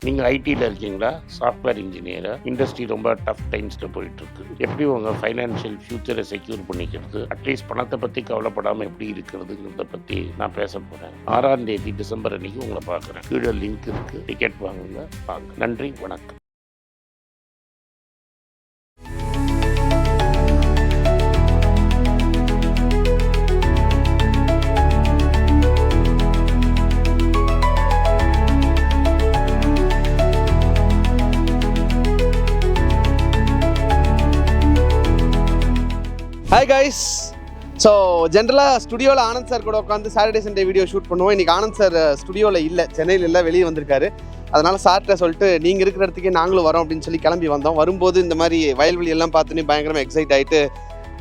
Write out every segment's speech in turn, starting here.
நீங்கள் ஐடியில் இருக்கீங்களா, சாஃப்ட்வேர் இன்ஜினியரா, இண்டஸ்ட்ரி ரொம்ப டஃப் டைம்ஸில் போயிட்டுருக்கு. எப்படி உங்கள் ஃபைனான்ஷியல் ஃப்யூச்சரை செக்யூர் பண்ணிக்கிறது, அட்லீஸ்ட் பணத்தை பற்றி கவலைப்படாமல் எப்படி இருக்கிறதுங்கிறத பற்றி நான் பேச போகிறேன். 6ஆம் தேதி டிசம்பர் அன்றைக்கி உங்களை பார்க்குறேன். கீழே லிங்க் இருக்குது, டிக்கெட் வாங்குங்க. வாங்க. நன்றி, வணக்கம். Hi guys. ஸோ ஜென்ரலாக ஸ்டுடியோவில் ஆனந்த் சார் கூட உட்காந்து சாட்டர்டே சண்டே வீடியோ ஷூட் பண்ணுவோம். இன்றைக்கி ஆனந்த் சார் ஸ்டுடியோவில் இல்லை, சென்னையில் இல்லை, வெளியே வந்திருக்காரு. அதனால் சார்கிட்ட சொல்லிட்டு நீங்கள் இருக்கிற இடத்துக்கே நாங்களும் வரோம் அப்படின்னு சொல்லி கிளம்பி வந்தோம். வரும்போது இந்த மாதிரி வயல்வெளி எல்லாம் பார்த்துன்னு பயங்கரமாக எக்ஸைட் ஆகிட்டு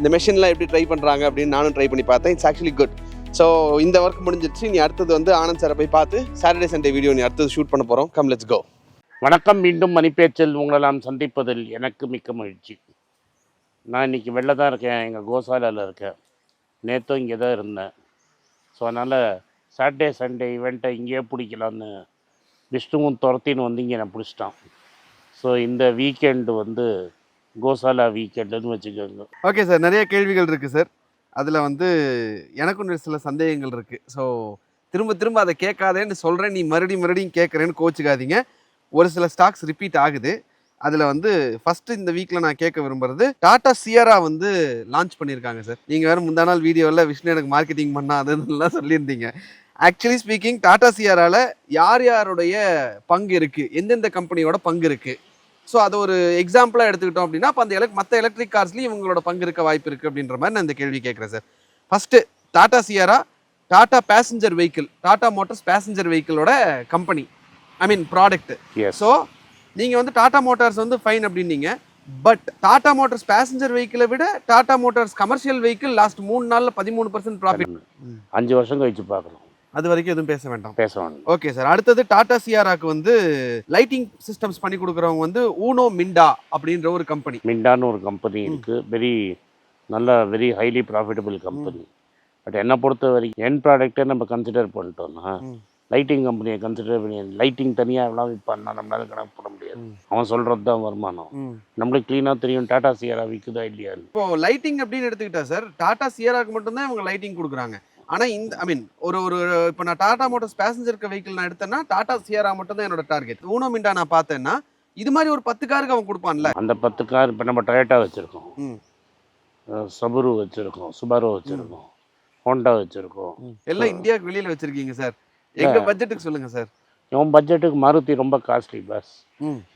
இந்த மெஷின்லாம் எப்படி ட்ரை பண்ணுறாங்க அப்படின்னு நானும் ட்ரை பண்ணி பார்த்தேன். It's actually good. ஸோ இந்த ஒர்க் முடிஞ்சிருச்சு. நீ அடுத்தது வந்து ஆனந்த் சாரை போய் பார்த்து சாட்டர்டே சண்டே வீடியோ நீ அடுத்தது ஷூட் பண்ண போகிறோம். Come let's go. வணக்கம். மீண்டும் மணிப்பேச்சில் உங்களெல்லாம் சந்திப்பதில் எனக்கு மிக்க மகிழ்ச்சி. நான் இன்றைக்கி வெளில தான் இருக்கேன், எங்கள் கோசாலாவில் இருக்கேன். நேற்றும் இங்கே தான் இருந்தேன். ஸோ அதனால் சாட்டர்டே சண்டே ஈவெண்ட்டை இங்கேயே பிடிக்கலான்னு விஷ்ணுவும் துரத்தின்னு வந்து இங்கே நான் பிடிச்சிட்டான். ஸோ இந்த வீக்கெண்டு வந்து கோசாலா வீக்கெண்டுன்னு வச்சுக்கோங்க. ஓகே சார், நிறைய கேள்விகள் இருக்குது சார். அதில் வந்து எனக்கும் சில சந்தேகங்கள் இருக்குது. ஸோ திரும்ப திரும்ப அதை கேட்காதேன்னு சொல்கிறேன், நீ மறுபடியும் கேட்குறேன்னு கோச்சிக்காதீங்க. ஒரு சில ஸ்டாக்ஸ் ரிப்பீட் ஆகுது. அதில் வந்து ஃபஸ்ட்டு இந்த வீக்கில் நான் கேட்க விரும்புறது, டாடா சியரா வந்து லான்ச் பண்ணியிருக்காங்க சார். நீங்கள் வேறு முந்தா நாள் வீடியோவில் விஷ்ணு எனக்கு மார்க்கெட்டிங் பண்ணாதுன்னெலாம் சொல்லியிருந்தீங்க. ஆக்சுவலி ஸ்பீக்கிங் டாடா சியராவில் யார் யாருடைய பங்கு இருக்குது, எந்தெந்த கம்பெனியோட பங்கு இருக்குது, ஸோ அதை ஒரு எக்ஸாம்பிளாக எடுத்துக்கிட்டோம் அப்படின்னா அப்போ அந்த மற்ற எலக்ட்ரிக் கார்ஸ்லையும் இவங்களோட பங்கு இருக்க வாய்ப்பு இருக்குது அப்படின்ற மாதிரி நான் இந்த கேள்வி கேட்குறேன் sir. First Tata Sierra Tata passenger vehicle, Tata Motors passenger வெஹிக்கிளோட company, I mean product. So நீங்கள் வந்து டாடா மோட்டார்ஸ் வந்து ஃபைன் அப்படின்னீங்க. பட் டாடா மோட்டார்ஸ் பேசஞ்சர் வெஹிக்கிளை விட Tata Motors commercial vehicle last 3 நாளில் 13% ப்ராஃபிட். 5 வருஷம் கழிச்சு பார்க்கலாம். அது வரைக்கும் எதுவும் பேச வேண்டாம். Okay sir. அடுத்தது டாடா சியாராக்கு வந்து லைட்டிங் சிஸ்டம்ஸ் பண்ணி கொடுக்குறவங்க வந்து ஊனோ மிண்டா அப்படின்ற ஒரு கம்பெனி. மிண்டான்னு ஒரு கம்பெனி இருக்குது. Very highly profitable company. But என்னை பொறுத்த வரைக்கும் என் ப்ராடக்டை நம்ம கன்சிடர் பண்ணிட்டோம்னா லைட்டிங் கம்பெனியை கன்சிடர் பண்ணி லைட்டிங் தனியாக எவ்வளோ விற்பான்னா நம்மளால கணக்கு போட முடியாது. அவன் சொல்கிறது தான் வருமானம். நம்மளுக்கு க்ளீனாக தெரியும் டாடா சியரா விற்குதா இல்லையா. இப்போ லைட்டிங் அப்படின்னு எடுத்துக்கிட்டா சார், டாடா சியராக்கு மட்டும்தான் இவங்க லைட்டிங் கொடுக்குறாங்க. ஆனால் இந்த ஐ மீன் ஒரு இப்போ நான் டாடா மோட்டார்ஸ் பேசஞ்சர் வெஹிக்கிள் நான் எடுத்தேன்னா டாடா சியரா மட்டும் தான் என்னோட டார்கெட். ஊனோ மிண்டா நான் பார்த்தேன்னா இது மாதிரி ஒரு 10 காருக்கு அவன் கொடுப்பான்ல. அந்த 10 கார் இப்போ நம்ம டொயோட்டா வச்சுருக்கோம், சபுரு வச்சுருக்கோம், சுபாரோ வச்சுருக்கோம், ஹோண்டா வச்சுருக்கோம். எல்லாம் இந்தியாவுக்கு வெளியில் வச்சுருக்கீங்க சார். எங்கள் பட்ஜெட்டுக்கு சொல்லுங்கள் சார். இவன் பட்ஜெட்டுக்கு மாருதி ரொம்ப costly bus.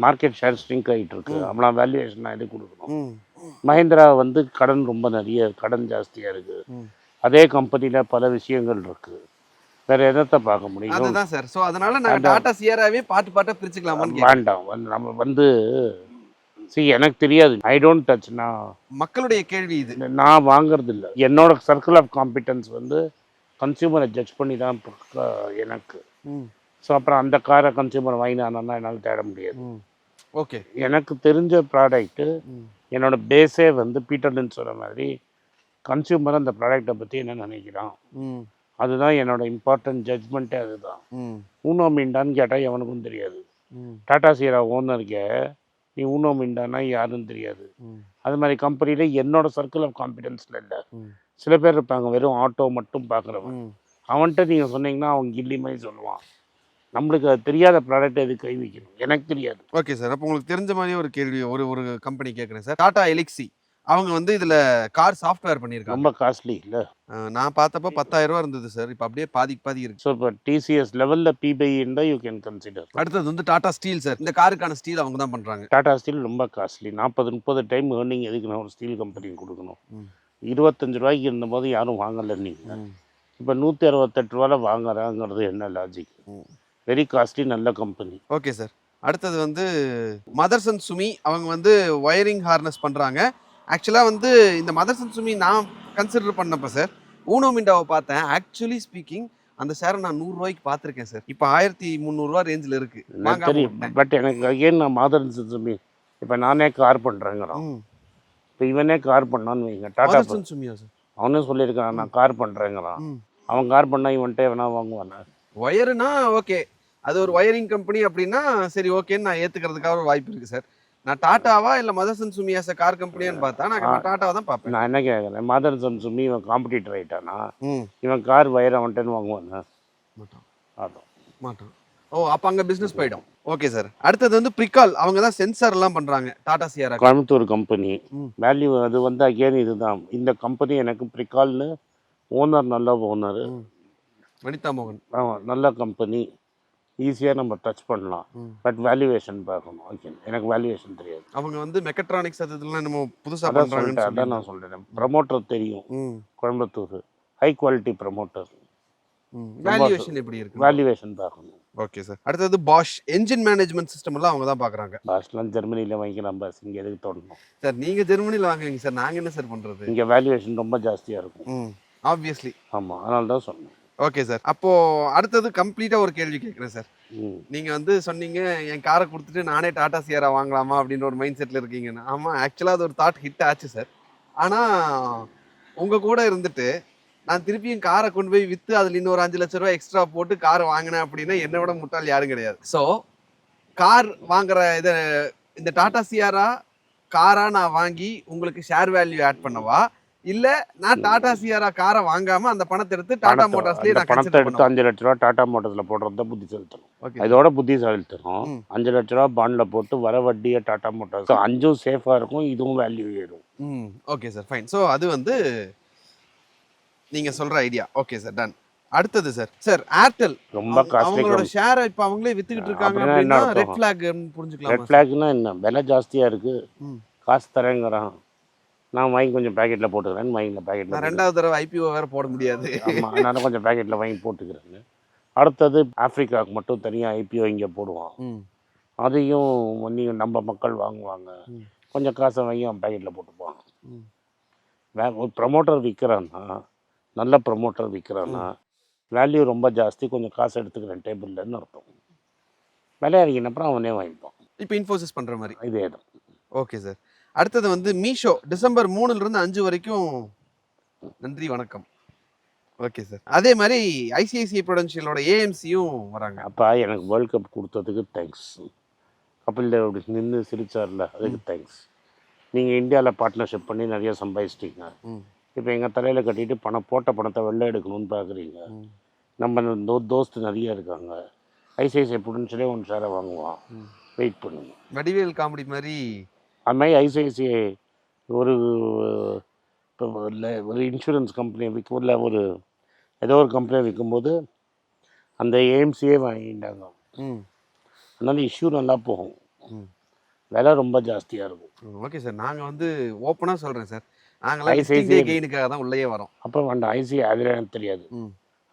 Market share string ஆகிட்டு இருக்கு. அவனா வேல்யூவேஷன் எது கொடுக்கணும். மஹிந்திரா வந்து கடன் ரொம்ப நிறைய கடன் ஜாஸ்தியாக இருக்குது. அதே கம்பெனியில் பல விஷயங்கள் இருக்குது. வேற எதத்தை பார்க்க முடியும். அதுதான் சார். ஸோ அதனால நான் டாடா சியராவே பாட்டை பிரிச்சுக்கலாமா? வேண்டாம். நம்ம வந்து எனக்கு தெரியாது. I don't touch. நான் மக்களுடைய கேள்வி இது. நான் வாங்குறது இல்லை. என்னோட சர்க்கிள் ஆஃப் காம்பிட்டன்ஸ் வந்து கன்சியூமரை ஜட்ஜ் பண்ணி தான் எனக்கு. ஸோ அப்புறம் அந்த காரை கன்சியூமர் வாங்கினானா என்னால் தேட முடியாது. ஓகே. எனக்கு தெரிஞ்ச ப்ராடக்ட்டு என்னோட பேஸே வந்து பீட்டர்லின் சொல்கிற மாதிரி கன்சியூமர் அந்த ப்ராடக்டை பற்றி என்ன நினைக்கிறான், அதுதான் என்னோட இம்பார்ட்டன்ட் ஜட்ஜ்மெண்ட்டே. அதுதான். ஊனோ மிண்டான்னு கேட்டால் எவனுக்கும் தெரியாது. டாடா சியரா ஓனருக்கே நீ ஊனோ மிண்டானா யாருன்னு தெரியாது. அது மாதிரி கம்பெனியில் என்னோட சர்க்கிள் ஆஃப் காம்பிடன்ஸில் இல்லை. சில பேர் இருப்பாங்க வெறும் ஆட்டோ மட்டும் பார்க்குறவன். அவன்கிட்ட நீங்கள் சொன்னீங்கன்னா அவன் கில்லி மாதிரி சொல்லுவான். நம்மளுக்கு அது தெரியாத ப்ராடக்ட் எது கை வைக்கணும், எனக்கு தெரியாது. Okay sir. அப்போ உங்களுக்கு தெரிஞ்ச மாதிரி ஒரு கேள்வி ஒரு கம்பெனி கேட்குறேன் சார். டாடா எலிக்ஸி அவங்க வந்து இதில் கார் சாஃப்ட்வேர் பண்ணியிருக்காங்க. ரொம்ப காஸ்ட்லி இல்லை? நான் பார்த்தப்போ 10,000 ரூபா இருந்தது சார். இப்போ அப்படியே பாதி இருக்கு. ஸோ இப்போ டிசிஎஸ் லெவலில் பிபை இருந்தால் யூ கேன் கன்சிடர். அடுத்தது வந்து டாடா ஸ்டீல் சார். இந்த காருக்கான ஸ்டீல் அவங்க தான் பண்ணுறாங்க. டாடா ஸ்டீல் ரொம்ப காஸ்ட்லி. 40-30 டைம் ஏர்னிங் எதுக்கு நான் ஒரு ஸ்டீல் கம்பெனி கொடுக்கணும்? 25 ரூபாய்க்கு இருந்தபோது யாரும் வாங்கலை. நீங்கள் இப்போ 168 ரூபாயில் வாங்குறாங்கிறது என்ன லாஜிக்? வெரி காஸ்ட்லி, நல்ல கம்பெனி. Okay sir. அடுத்தது வந்து மதர்சன் சுமி அவங்க வந்து ஒயரிங் ஹார்னஸ் பண்ணுறாங்க. ஆக்சுவலாக வந்து இந்த மதர்சன் சுமி நான் கன்சிடர் பண்ணப்போ சார் ஊனோ மிண்டாவை பார்த்தேன். ஆக்சுவலி ஸ்பீக்கிங் அந்த ஷேரை நான் 100 ரூபாய்க்கு பார்த்துருக்கேன் சார். இப்போ 1300 ரூபா ரேஞ்சில் இருக்குது. பட் எனக்கு அகைன் நான் மதர்சன் சுமி இப்போ நானே கார் பண்ணுறேங்கிறான். இப்போ இவனே கார் பண்ணான்னு வைங்க, டாடா சுமியா சார் அவனே சொல்லியிருக்கான் நான் கார் பண்ணுறேங்கிறான். அவன் கார் பண்ணால் இவன்ட்டே வேணா வாங்குவானா? ஒயருனா ஓகே, அது ஒரு ஒயரிங் கம்பெனி அப்படின்னா சரி ஓகேன்னு நான் ஏத்துக்கிறதுக்காக ஒரு வாய்ப்பு இருக்கு சார். நான் டாட்டாவா இல்ல மதர்சன் சுமியாஸ் கார் கம்பெனியான்னு பார்த்தா நான் டாட்டாவை தான் பார்ப்பேன். நான் என்ன கேட்குறேன், மதர்சன் சுமி இவன் காம்படிட்டர் ஆகிட்டானா? ம் இவன் கார் வயர் அவன்கிட்ட வாங்குவானா? மாட்டான் அதான் மாட்டான். ஓ அப்போ அங்கே பிஸ்னஸ் போயிடும். Okay sir. அடுத்தது வந்து ப்ரிகால், அவங்க தான் சென்சார் எல்லாம் பண்றாங்க டாடா சியாரா. கோயம்புத்தூர் கம்பெனி ம். வேல்யூ அது வந்து அகேன் இதுதான். இந்த கம்பெனி எனக்கு ப்ரிகால்னு ஓனர், நல்ல ஓனர், வனிதா மோகன். ஆமாம், நல்ல கம்பெனி, ஈஸியாக நம்ம டச் பண்ணலாம். பட் வேல்யூவேஷன் பார்க்கணும். ஓகே, எனக்கு வேல்யூவேஷன் தெரியாது. அவங்க வந்து மெக்கட்ரானிக்ஸ் அது இதெல்லாம் நம்ம புதுசா அதான் பண்றாங்கன்னு சொல்லிட்டேன், அதான் நான் சொல்லிட்டேன். ப்ரமோட்டர் தெரியும், Coimbatore high quality promoter. Valuation எப்படி இருக்கு? வேல்யூவேஷன் பார்க்கணும். Okay sir. அடுத்தது பாஷ் என்ஜின் மேனேஜ்மெண்ட் சிஸ்டம் எல்லாம் அவங்க தான் பார்க்குறாங்க. பாஷ்லாம் ஜெர்மனியில் வாங்கிக்கலாம் பாஸ், இங்கே எதுக்கு தோணணும் சார்? நீங்கள் ஜெர்மனியில் வாங்குவீங்க சார், நாங்கள் என்ன சார் பண்ணுறது? இங்கே வேல்யூவேஷன் ரொம்ப ஜாஸ்தியாக இருக்கும். ஆப்வியஸ்லி. ஆமாம், அதனால தான் சொன்னேன். Okay sir. அப்போ அடுத்தது கம்ப்ளீட்டாக ஒரு கேள்வி கேட்குறேன் சார். நீங்கள் வந்து சொன்னீங்க என் காரை கொடுத்துட்டு நானே டாடா சியாரா வாங்கலாமா அப்படின்னு ஒரு மைண்ட் செட்டில் இருக்கீங்கன்னு. ஆமாம், ஆக்சுவலாக அது ஒரு தாட் ஹிட் ஆச்சு சார். ஆனால் உங்கள் கூட இருந்துட்டு நான் திருப்பியும் காரை கொண்டு போய் விற்று அதில் இன்னொரு 5 லட்ச ரூபா எக்ஸ்ட்ரா போட்டு காரை வாங்கினேன் அப்படின்னா என்னை விட முட்டாள் யாரும் கிடையாது. ஸோ கார் வாங்குற இந்த டாடா சியாரா காரா நான் வாங்கி உங்களுக்கு ஷேர் வேல்யூ ஆட் பண்ணவா, இல்ல நான் டாடா சியாரா காரை வாங்காம அந்த பணத்தை எடுத்து டாடா மோட்டார்ஸ்லயே நான் பணத்தை எடுத்து 5 லட்ச ரூபா டாடா மோட்டார்ஸ்ல போடுறத புத்தி செலுத்தணும். இதோட புத்தி செலுத்தணும். 5 லட்ச ரூபா பாண்ட்ல போட்டு வர வட்டியை டாடா மோட்டார்ஸ் 5ம் சேஃபா இருக்கும், இதுவும் வேல்யூ ஏறும். Okay sir, fine. ஸோ அது வந்து நீங்க சொல்ற ஐடியா. Okay sir, done. அடுத்தது சார், சார் ஏர்டெல் ரொம்ப காஸ்ட்லி. அவங்களோட ஷேரை இப்போ அவங்களே வித்துக்கிட்டு இருக்காங்க அப்படின்னா ரெட் ஃபிளாக் புரிஞ்சுக்கலாம். ரெட் ஃபிளாக்னா என்ன? விலை ஜாஸ்தியா இருக்கு, காசு தரேங்கிறான், நான் வாங்கி கொஞ்சம் பேக்கெட்ல போட்டுக்கிறேன். வாங்கி பேக்கெட்ல நான் 2வது தடவை ஐபிஓ வேற போட முடியாது. ஆமாம், நான் கொஞ்சம் பேக்கெட்ல வாங்கி போட்டுக்கிறேன். அடுத்தது ஆப்பிரிக்காவுக்கு மட்டும் தனியாக ஐபிஓ இங்கே போடுவான். அதையும் நீங்கள் நம்ம மக்கள் வாங்குவாங்க, கொஞ்சம் காசை வாங்கி அவன் பேக்கெட்டில் போட்டுப்பான். ஒரு ப்ரமோட்டர் விற்கிறான்னா, நல்ல ப்ரமோட்டர் விற்கிறான்னா வேல்யூ ரொம்ப ஜாஸ்தி, கொஞ்சம் காசு எடுத்துக்கிறேன் டேபிள்லன்னு அர்த்தம். விலை இறங்கினப்புறம் அவனே வாங்கிப்பான். இப்போ இன்ஃபோசிஸ் பண்ணுற மாதிரி இதே தான். Okay sir. அடுத்தது வந்து மீஷோ டிசம்பர் 3லிருந்து 5 வரைக்கும் நன்றி வணக்கம். Okay sir. அதே மாதிரி ஐசிஐசிஐ ப்ரொடென்ஷியலோட ஏஎம்சியும் வராங்க. அப்பா எனக்கு வேர்ல்ட் கப் கொடுத்ததுக்கு தேங்க்ஸ். கபில் தேவ் அப்படி நின்று சிரிச்சார்ல, அதுக்கு தேங்க்ஸ். நீங்கள் இந்தியாவில் பார்ட்னர்ஷிப் பண்ணி நிறைய சம்பாதிச்சிட்டீங்க. இப்போ எங்கள் தலையில் கட்டிட்டு போட்ட பணத்தை வெளில எடுக்கணும்னு பார்க்குறீங்க. நம்ம தோஸ்து நிறைய இருக்காங்க. ஐசிஐசிஐ ப்ரொடென்ஷியலே ஒன்று ஷேரை வாங்குவான், வெயிட் பண்ணுங்க. வடிவேல் காமெடி மாதிரி அது மாதிரி ஐசிஐசிஐ ஒரு இப்போ ஒரு இன்சூரன்ஸ் கம்பெனி விற்கல, ஏதோ ஒரு கம்பெனியை விற்கும்போது அந்த ஏஎம்சியே வாங்கிட்டாங்க. அதனால இஷ்யூ நல்லா போகும், விலை ரொம்ப ஜாஸ்தியாக இருக்கும். Okay sir. நாங்கள் வந்து ஓப்பனாக சொல்கிறேன் சார், நாங்களாம் ஐசிஐசிஐ கெயினுக்காக தான் உள்ளே வரோம். அப்புறம் வேண்டாம், ஐசிஐ அதில் எனக்கு தெரியாது,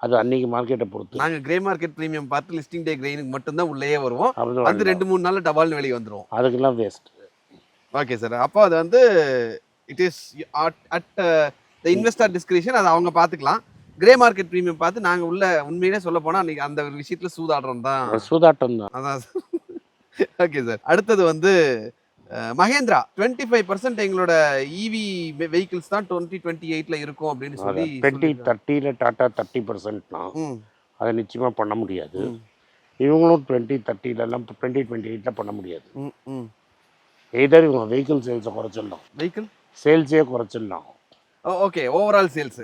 அது அன்னைக்கு மார்க்கெட்டை பொறுத்து. நாங்கள் கிரே மார்க்கெட் ப்ரீமியம் பார்த்து லிஸ்டிங் டே கெயினுக்கு மட்டும்தான் உள்ளே வருவோம். அது 2-3 நாளில் டபால்னு வெளியே வந்துடும். அதுக்கெல்லாம் வேஸ்ட். Okay sir. அப்போ அது வந்து it is at the investor description, அதை அவங்க பார்த்துக்கலாம். கிரே மார்க்கெட் ப்ரீமியம் பார்த்து நாங்கள் உள்ள உண்மையிலே சொல்ல போனால் அன்றைக்கி அந்த ஒரு விஷயத்தில் சூதாடுறோம் தான். சூதாட்டம் தான், அதான். Okay sir. அடுத்தது வந்து மகேந்திரா 25% எங்களோட இவி வெஹிக்கிள்ஸ் தான் 2028ல இருக்கும் அப்படின்னு சொல்லி 2030ல டாட்டா 30%னா அதை நிச்சயமாக பண்ண முடியாது. இவங்களும் 2030லாம் 2028ல பண்ண முடியாது. எதர் இவங்க வெஹிக்கிள் சேல்ஸை குறைச்சிடலாம், வெஹிக்கிள் சேல்ஸே குறைச்சிடலாம். Okay, overall sales.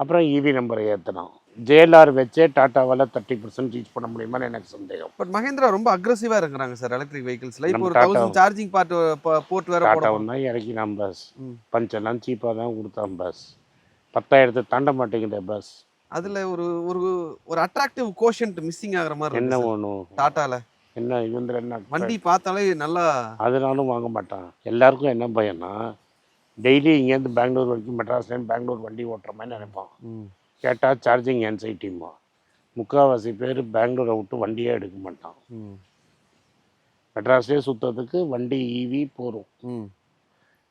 அப்புறம் இவி நம்பரை ஏற்றலாம். ஜேஎல்ஆர் வச்சே டாட்டாவால் 30% ரீச் பண்ண முடியுமான்னு எனக்கு சந்தேகம். பட் மஹேந்திரா ரொம்ப அக்ரெசிவாக இருக்கிறாங்க சார் எலக்ட்ரிக் வெஹிக்கிள்ஸில். இப்போ ஒரு 1000 சார்ஜிங் போர்ட் வேறு டாட்டாவும் தான் இறக்கினான் பஸ், பஞ்செல்லாம் சீப்பாக தான் கொடுத்தான் பஸ், 10,000 தாண்ட மாட்டேங்குது பஸ். அதில் ஒரு ஒரு ஒரு அட்ராக்டிவ் கோஷன்ட் மிஸ்ஸிங் ஆகிற மாதிரி என்ன வேணும் டாட்டாவில்? என்ன இவந்தில் என்ன வண்டி பார்த்தாலே நல்லா, அதனாலும் வாங்க மாட்டான். எல்லாருக்கும் என்ன பயம்னா, டெய்லி இங்கேருந்து பெங்களூர் வரைக்கும் மெட்ராஸ்லேருந்து பெங்களூர் வண்டி ஓட்டுற மாதிரி நினைப்பான். கேட்டால் சார்ஜிங் என்சைட்டிமா. முக்கால்வாசி பேர் பெங்களூரை விட்டு வண்டியே எடுக்க மாட்டான். மெட்ராஸ்லேயே சுற்றுறதுக்கு வண்டி இவி போகும்.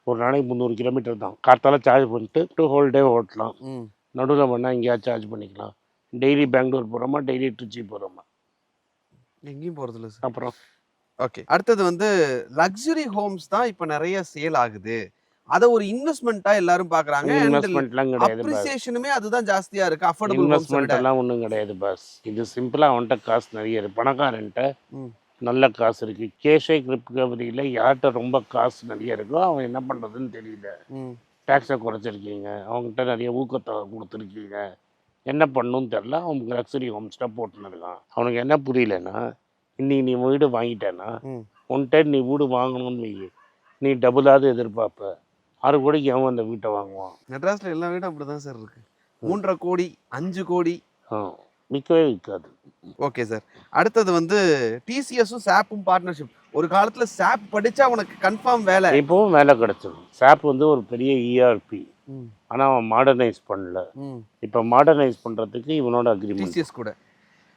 ஒரு நாளைக்கு 300 கிலோமீட்டர் தான். கார்த்தால சார்ஜ் பண்ணிட்டு ஹோல் டே ஓட்டலாம். நடுவில் வேணால் எங்கேயாவது சார்ஜ் பண்ணிக்கலாம். டெய்லி பெங்களூர் போகிறோமா, டெய்லி திருச்சி போகிறோமா, எங்கேயும் போகிறதில்ல சார். அப்புறம் ஓகே. அடுத்தது வந்து லக்ஸுரி ஹோம்ஸ் தான் இப்போ நிறைய சேல் ஆகுது. அதை ஒரு இன்வெஸ்ட்மெண்ட்டா எல்லாரும் பாக்குறாங்க. இன்வெஸ்ட்மெண்ட்லாம் கிடையாது பாஸ். அப்ரிசியேஷனுமே அதுதான் ஜாஸ்தியா இருக்கு. அஃபோர்டபுள் இன்வெஸ்ட்மெண்ட் எல்லாம் ஒன்றும் கிடையாது பாஸ். இது சிம்பிளாக அவன்கிட்ட காசு நிறைய இருக்கு. பணக்காரன்ட்ட நல்ல காசு இருக்கு. கேஷே கிரிப்டோவில் யார்கிட்ட ரொம்ப காசு நிறைய இருக்கோ அவன் என்ன பண்ணுறதுன்னு தெரியல. டேக்ஸை குறைச்சிருக்கீங்க, அவங்ககிட்ட நிறைய ஊக்கத்தொகை கொடுத்துருக்கீங்க, என்ன பண்ணணும்னு தெரில. அவன் லக்ஸரி ஹோம்ஸ்டாக போட்டுன்னு இருக்கான். அவனுக்கு என்ன புரியலன்னா, இன்னைக்கு நீ வீடு வாங்கிட்டேன்னா ஒன் டைம் நீ வீடு வாங்கணும்னு வை, நீ டபுளாவது எதிர்பார்ப்ப. 6 கோடிக்கு அவன் அந்த வீட்டை வாங்குவான். மெட்ராஸ்ல எல்லா வீடும் அப்படிதான் சார் இருக்கு. 3.5 கோடி 5 கோடி விற்கவே விற்காது. Okay sir. அடுத்தது வந்து டிசிஎஸும் சாப்பும் பார்ட்னர்ஷிப். ஒரு காலத்துல சாப் படிச்சா உனக்கு கன்ஃபார்ம் வேலை, இப்போவும் வேலை கிடைச்சிடும். சாப் வந்து ஒரு பெரிய இஆர்பி, ஆனால் அவன் மாடர்னைஸ் பண்ணல. இப்போ மாடர்னைஸ் பண்ணுறதுக்கு இவனோட அக்ரிமெண்ட். டிசிஎஸ் கூட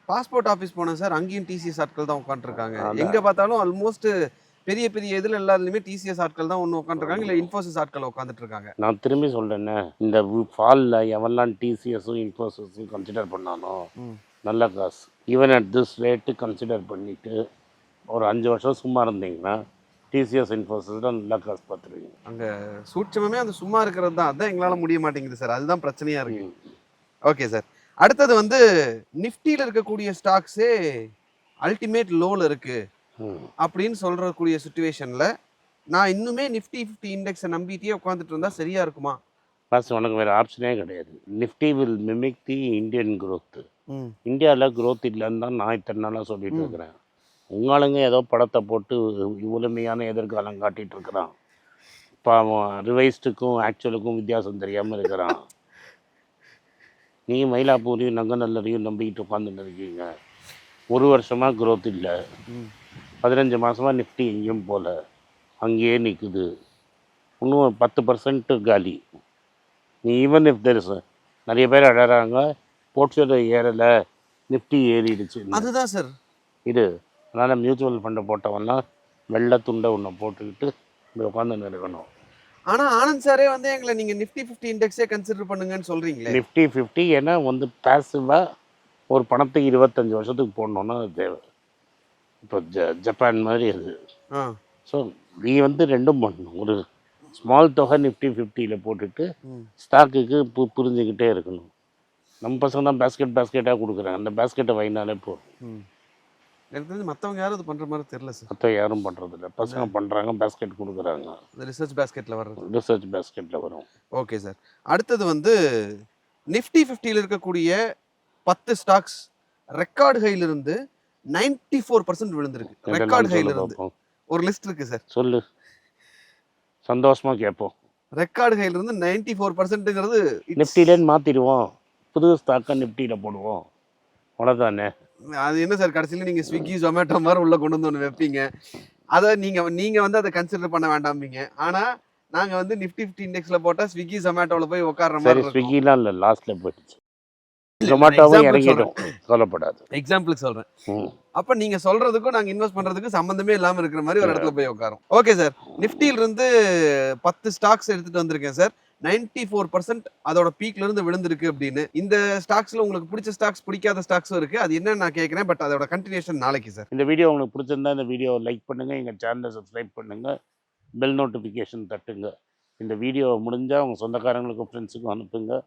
பாஸ்போர்ட் ஆஃபீஸ் போனேன் சார், அங்கேயும் டிசிஎஸ் ஆட்கள் தான் உட்காந்துருக்காங்க. எங்கே பார்த்தாலும் ஆல்மோஸ்ட் பெரிய பெரிய இதில் எல்லாத்துலேயுமே டிசிஎஸ் ஆட்கள் தான் ஒன்று உட்காந்துருக்காங்க, இல்லை இன்ஃபோசிஸ் ஆட்கள் உட்காந்துட்டு இருக்காங்க. நான் திரும்பி சொல்கிறேன்னே, இந்த ஃபாலில் எவெல்லாம் டிசிஎஸும் இன்ஃபோசிஸும் கன்சிடர் பண்ணானோ நல்ல காசு. Even at this rate consider பண்ணிவிட்டு ஒரு 5 வருஷம் சும்மா இருந்தீங்கன்னா டிசிஎஸ் இன்ஃபோசிஸ் தான் நல்லா காசு பார்த்துருவீங்க. அங்கே சூட்சமே அந்த சும்மா இருக்கிறது தான், அதுதான் எங்களால் முடிய மாட்டேங்குது சார். அதுதான் பிரச்சனையாக இருக்குது. Okay sir. அடுத்தது வந்து நிஃப்டியில் இருக்கக்கூடிய ஸ்டாக்ஸே அல்டிமேட் லோவில் இருக்குது அப்படின்னு சொல்கிறக்கூடிய சுச்சுவேஷனில் நான் இன்னுமே நிஃப்டி 50 இண்டெக்ஸை நம்பிட்டே உட்காந்துட்டு இருந்தால் சரியாக இருக்குமா? பாஸ், உனக்கு வேறு ஆப்ஷனே கிடையாது. Nifty will mimic the Indian growth. இந்தியாவில் க்ரோத் இல்லைன்னு தான் நான் இத்தனை நாளாக சொல்லிட்டு இருக்கிறேன். உங்களுங்க ஏதோ படத்தை போட்டு இவ்வளமையான எதிர்காலம் காட்டிகிட்டு இருக்கிறான். இப்போ அவன் ரிவைஸ்டுக்கும் ஆக்சுவலுக்கும் வித்தியாசம் தெரியாமல் இருக்கிறான். நீங்கள் மயிலாப்பூரையும் நங்கநல்லரையும் நம்பிக்கிட்டு உட்காந்துட்டு இருக்கீங்க. 1 வருஷமாக க்ரோத் இல்லை, 15 மாதமாக நிஃப்டி எங்கேயும் போகல, அங்கேயே நிற்குது. இன்னும் 10% காலி. நீ ஈவன் இஃப் தெர்ஸ் நிறைய பேர் அழறாங்க, போர்ட்ஃபோலியோ ஏறலை, நிஃப்டி ஏறிடுச்சு. அதுதான் சார் இது. அதனால் மியூச்சுவல் ஃபண்டை போட்டவன்லாம் வெள்ளை துண்டை ஒன்று போட்டுக்கிட்டு இப்படி உட்காந்து இருக்கணும். ஆனால் ஆனந்த் சாரே வந்து எங்களை நீங்கள் நிஃப்டி 50 இண்டெக்ஸே கன்சிடர் பண்ணுங்கன்னு சொல்கிறீங்களே. நிஃப்டி 50 ஏன்னா வந்து பேசிவாக ஒரு பணத்தை 25 வருஷத்துக்கு போடணுன்னா அது தேவை. இப்போ ஜப்பான் மாதிரி அது. ஸோ நீ வந்து ரெண்டும் பண்ணணும். ஒரு ஸ்மால் தொகை நிஃப்டி 50யில் போட்டுட்டு ஸ்டாக்குக்கு புரிஞ்சுக்கிட்டே இருக்கணும். நம்ம பசங்க தான் பேஸ்கெட்டாக கொடுக்குறாங்க. அந்த பேஸ்கெட்டை வாங்கினாலே போதும். எனக்கு தெரிஞ்சு மற்றவங்க யாரும் அது பண்ணுற மாதிரி தெரியல சார். மற்ற யாரும் பண்ணுறதில்ல. பசங்க பண்ணுறாங்க, பேஸ்கெட் கொடுக்குறாங்க. ரிசர்ச் பேஸ்கெட்டில் வர்றது. ரிசர்ச் பேஸ்கெட்டில் வரும். Okay sir. அடுத்தது வந்து நிஃப்டி 50யில் இருக்கக்கூடிய 10 ஸ்டாக்ஸ் ரெக்கார்டு ஹையிலிருந்து 94% விழுந்திருக்கு. ரெக்கார்டு ஹையிலிருந்து ஒரு லிஸ்ட் இருக்கு சார். சொல்லு, சந்தோஷமா கேட்போம். ரெக்கார்டு ஹையிலிருந்து 94%ங்கிறது நிஃப்டிலேன்னு மாற்றிடுவோம். புது ஸ்டாக்கை நிஃப்டியில் போடுவோம், அவ்வளோதானே. அது என்ன சார், கடைசியில் நீங்கள் ஸ்விக்கி ஜொமேட்டோ மாதிரி உள்ளே கொண்டு வந்து ஒன்று வைப்பீங்க. அதை நீங்கள் வந்து அதை கன்சிடர் பண்ண வேண்டாம்பீங்க. ஆனால் நாங்கள் வந்து நிஃப்டி 50 இண்டெக்ஸில் போட்டால் ஸ்விக்கி ஜொமேட்டோவில் போய் உட்கார்ற மாதிரி. ஸ்விக்கிலாம் இல்லை, லாஸ்ட்டில் போயிடுச்சு. ஜொமேட்டோவும் இறங்கிடும், சொல்லப்படாது. எக்ஸாம்பிளுக்கு சொல்கிறேன். அப்போ நீங்கள் சொல்கிறதுக்கும் நாங்கள் இன்வெஸ்ட் பண்ணுறதுக்கும் சம்மந்தமே இல்லாமல் இருக்கிற மாதிரி ஒரு இடத்துல போய் உட்காரும். Okay sir. நிஃப்டியிலிருந்து 10 ஸ்டாக்ஸ் எடுத்துகிட்டு வந்திருக்கேன் சார். 94% அதோட பீக்ல இருந்து விழுந்திருக்கு அப்படின்னு. இந்த ஸ்டாக்ஸ்ல உங்களுக்கு பிடிச்ச ஸ்டாக்ஸ், பிடிக்காத ஸ்டாக்ஸும் இருக்கு. அது என்னன்னு நான் கேட்கிறேன். பட் அதோட கண்டினியூஷன் நாளைக்கு சார். இந்த வீடியோ உங்களுக்கு பிடிச்சிருந்தா இந்த வீடியோவை லைக் பண்ணுங்க, எங்க சேனலை சப்ஸ்கிரைப் பண்ணுங்க, பெல் நோட்டிஃபிகேஷன் தட்டுங்க. இந்த வீடியோ முடிஞ்சா உங்க சொந்தக்காரங்களுக்கும் ஃப்ரெண்ட்ஸுக்கும் அனுப்புங்க,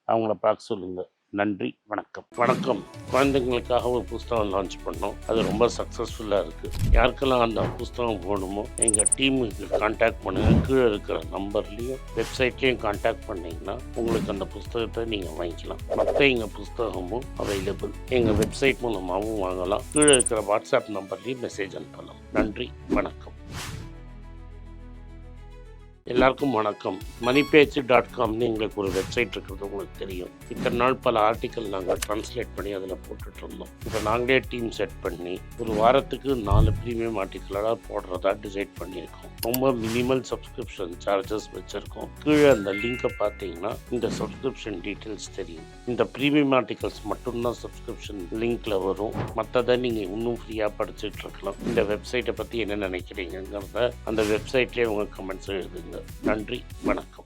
அவங்கள பார்க்க சொல்லுங்க. நன்றி, வணக்கம். வணக்கம். குழந்தைங்களுக்காக ஒரு புஸ்தகம் லான்ச் பண்ணோம். அது ரொம்ப சக்ஸஸ்ஃபுல்லாக இருக்குது. யாருக்கெல்லாம் அந்த புஸ்தகம் போகணுமோ எங்கள் டீமுக்கு கான்டாக்ட் பண்ணுங்கள். கீழே இருக்கிற நம்பர்லேயும் வெப்சைட்லேயும் கான்டாக்ட் பண்ணிங்கன்னா உங்களுக்கு அந்த புஸ்தகத்தை நீங்கள் வாங்கிக்கலாம். மற்ற எங்கள் புஸ்தகமும் அவைலபிள். எங்கள் வெப்சைட் மூலமாகவும் வாங்கலாம். கீழே இருக்கிற வாட்ஸ்அப் நம்பர்லேயும் மெசேஜ் அனுப்பலாம். நன்றி, வணக்கம். எல்லாருக்கும் வணக்கம். moneypage.comனு எங்களுக்கு ஒரு வெப்சைட் இருக்கிறது உங்களுக்கு தெரியும். இத்தனை நாள் பல ஆர்டிக்கல் நாங்கள் ட்ரான்ஸ்லேட் பண்ணி அதில் போட்டுட்டு இருந்தோம். இப்போ நாங்களே டீம் செட் பண்ணி ஒரு வாரத்துக்கு 4 ப்ரீமியம் ஆர்டிக்கலாக போடுறதா டிசைட் பண்ணியிருக்கோம். ரொம்ப மினிமல் சப்ஸ்கிரிப்ஷன் சார்ஜஸ் வச்சுருக்கோம். கீழே அந்த லிங்கை பார்த்தீங்கன்னா இந்த சப்ஸ்கிரிப்ஷன் டீட்டெயில்ஸ் தெரியும். இந்த ப்ரீமியம் ஆர்டிகல்ஸ் மட்டும்தான் சப்ஸ்கிரிப்ஷன் லிங்க்கில் வரும். மற்றதை நீங்கள் இன்னும் ஃப்ரீயாக படிச்சுட்டு இருக்கலாம். இந்த வெப்சைட்டை பற்றி என்ன நினைக்கிறீங்கிறத அந்த வெப்சைட்லேயே உங்கள் கமெண்ட்ஸ் எழுதுங்க. நன்றி, வணக்கம்.